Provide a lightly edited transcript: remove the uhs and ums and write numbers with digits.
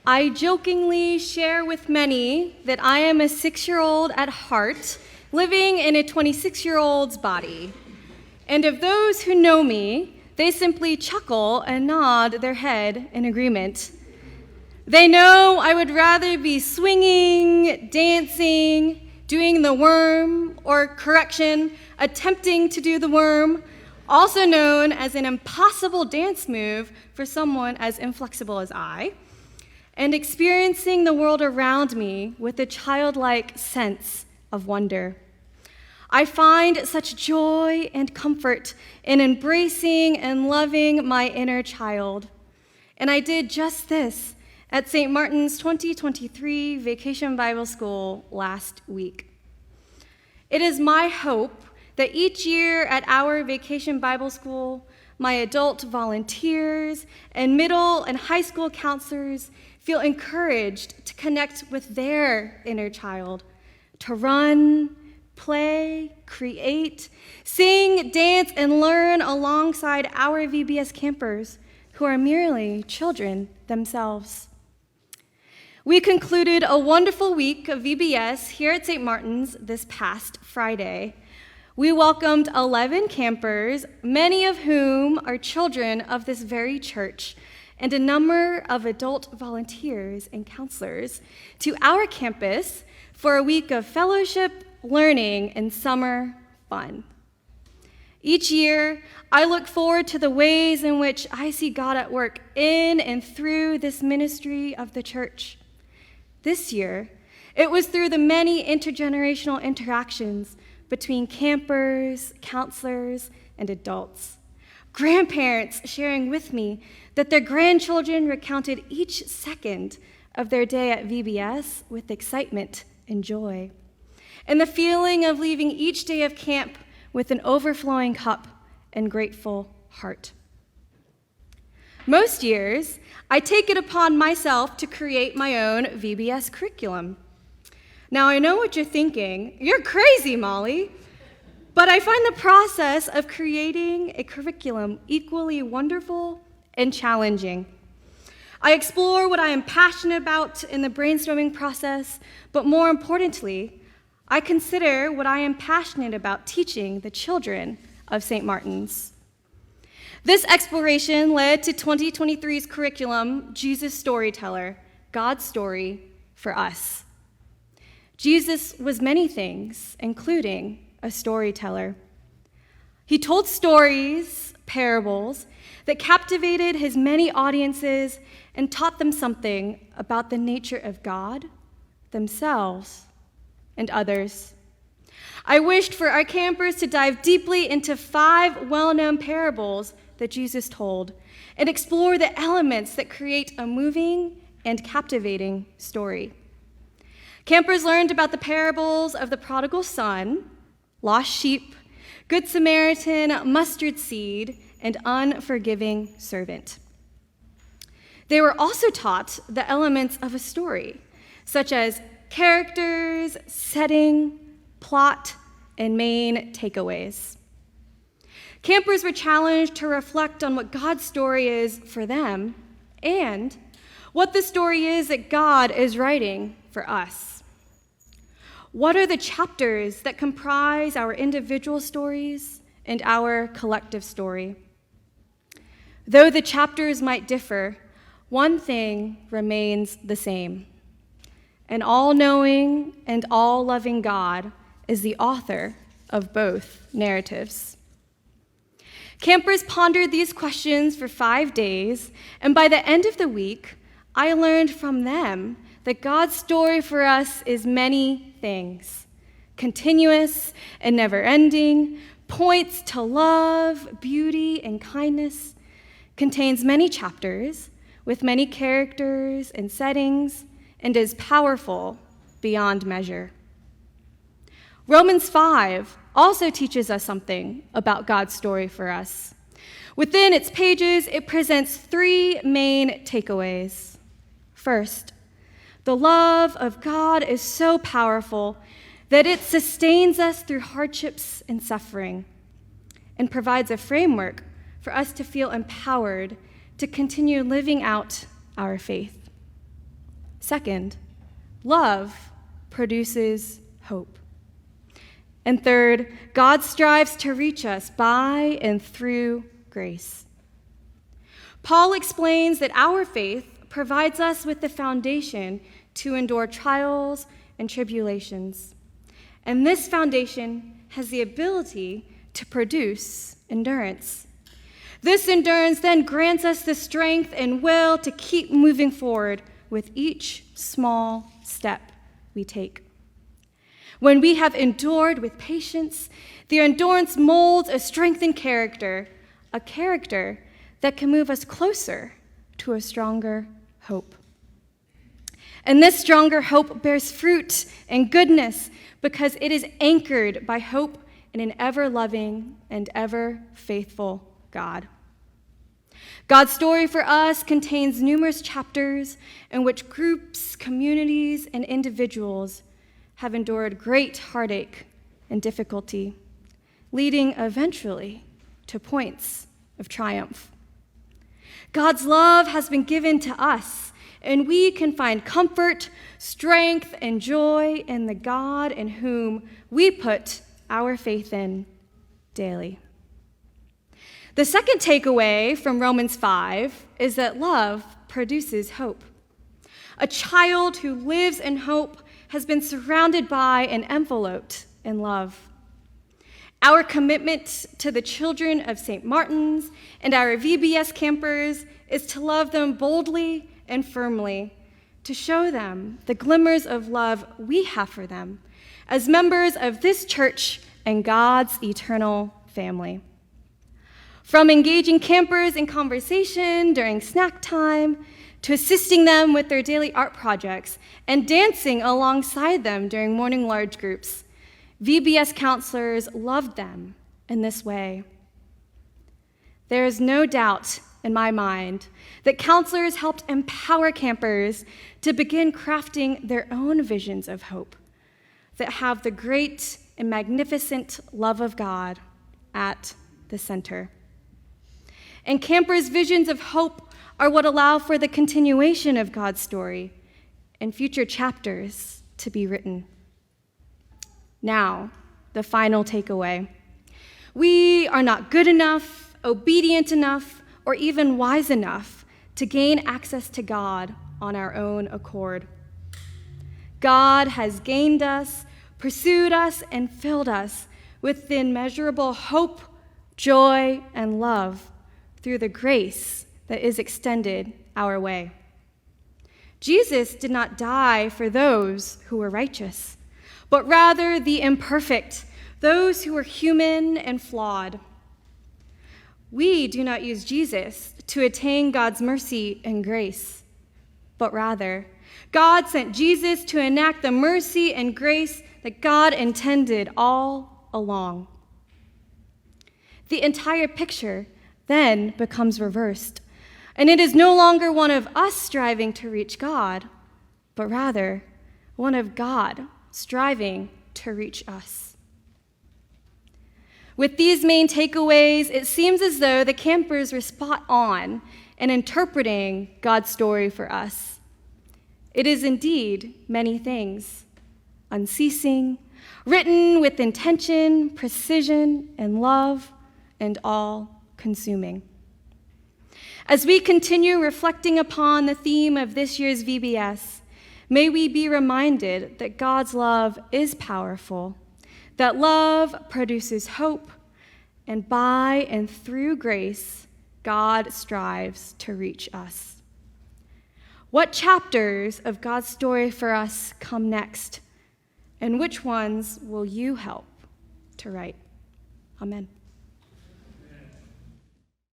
I jokingly share with many that I am a 6-year-old at heart, living in a 26-year-old's body. And of those who know me, they simply chuckle and nod their head in agreement. They know I would rather be swinging, dancing, doing the worm, or correction, attempting to do the worm, also known as an impossible dance move for someone as inflexible as I, and experiencing the world around me with a childlike sense of wonder. I find such joy and comfort in embracing and loving my inner child. And I did just this at St. Martin's 2023 Vacation Bible School last week. It is my hope that each year at our Vacation Bible School, my adult volunteers and middle and high school counselors feel encouraged to connect with their inner child, to run, play, create, sing, dance, and learn alongside our VBS campers who are merely children themselves. We concluded a wonderful week of VBS here at St. Martin's this past Friday. We welcomed 11 campers, many of whom are children of this very church, and a number of adult volunteers and counselors to our campus for a week of fellowship, learning, and summer fun. Each year, I look forward to the ways in which I see God at work in and through this ministry of the church. This year, it was through the many intergenerational interactions between campers, counselors, and adults. Grandparents sharing with me that their grandchildren recounted each second of their day at VBS with excitement and joy, and the feeling of leaving each day of camp with an overflowing cup and grateful heart. Most years, I take it upon myself to create my own VBS curriculum. Now, I know what you're thinking. You're crazy, Molly. But I find the process of creating a curriculum equally wonderful and challenging. I explore what I am passionate about in the brainstorming process, but more importantly, I consider what I am passionate about teaching the children of St. Martin's. This exploration led to 2023's curriculum, Jesus Storyteller, God's Story for Us. Jesus was many things, including a storyteller. He told stories, parables, that captivated his many audiences and taught them something about the nature of God, themselves, and others. I wished for our campers to dive deeply into 5 well-known parables that Jesus told and explore the elements that create a moving and captivating story. Campers learned about the parables of the prodigal son, lost sheep, good Samaritan, mustard seed, and unforgiving servant. They were also taught the elements of a story, such as characters, setting, plot, and main takeaways. Campers were challenged to reflect on what God's story is for them and what the story is that God is writing for us. What are the chapters that comprise our individual stories and our collective story? Though the chapters might differ, one thing remains the same. An all-knowing and all-loving God is the author of both narratives. Campers pondered these questions for 5 days, and by the end of the week, I learned from them that God's story for us is many things, continuous and never-ending, points to love, beauty, and kindness, contains many chapters with many characters and settings, and is powerful beyond measure. Romans 5 also teaches us something about God's story for us. Within its pages, it presents 3 main takeaways. First, the love of God is so powerful that it sustains us through hardships and suffering and provides a framework for us to feel empowered to continue living out our faith. Second, love produces hope. And third, God strives to reach us by and through grace. Paul explains that our faith provides us with the foundation to endure trials and tribulations. And this foundation has the ability to produce endurance. This endurance then grants us the strength and will to keep moving forward with each small step we take. When we have endured with patience, the endurance molds a strengthened character, a character that can move us closer to a stronger hope. And this stronger hope bears fruit and goodness because it is anchored by hope in an ever-loving and ever-faithful God. God's story for us contains numerous chapters in which groups, communities, and individuals have endured great heartache and difficulty, leading eventually to points of triumph. God's love has been given to us, and we can find comfort, strength, and joy in the God in whom we put our faith in daily. The second takeaway from Romans 5 is that love produces hope. A child who lives in hope has been surrounded by and enveloped in love. Our commitment to the children of St. Martin's and our VBS campers is to love them boldly and firmly, to show them the glimmers of love we have for them as members of this church and God's eternal family. From engaging campers in conversation during snack time, to assisting them with their daily art projects and dancing alongside them during morning large groups, VBS counselors loved them in this way. There is no doubt in my mind that counselors helped empower campers to begin crafting their own visions of hope that have the great and magnificent love of God at the center. And campers' visions of hope are what allow for the continuation of God's story and future chapters to be written. Now, the final takeaway. We are not good enough, obedient enough, or even wise enough to gain access to God on our own accord. God has gained us, pursued us, and filled us with the immeasurable hope, joy, and love through the grace that is extended our way. Jesus did not die for those who were righteous, but rather the imperfect, those who were human and flawed. We do not use Jesus to attain God's mercy and grace, but rather, God sent Jesus to enact the mercy and grace that God intended all along. The entire picture then becomes reversed, and it is no longer one of us striving to reach God, but rather one of God striving to reach us. With these main takeaways, it seems as though the campers were spot on in interpreting God's story for us. It is indeed many things, unceasing, written with intention, precision, and love, and all-consuming. As we continue reflecting upon the theme of this year's VBS, may we be reminded that God's love is powerful, that love produces hope, and by and through grace, God strives to reach us. What chapters of God's story for us come next, and which ones will you help to write? Amen.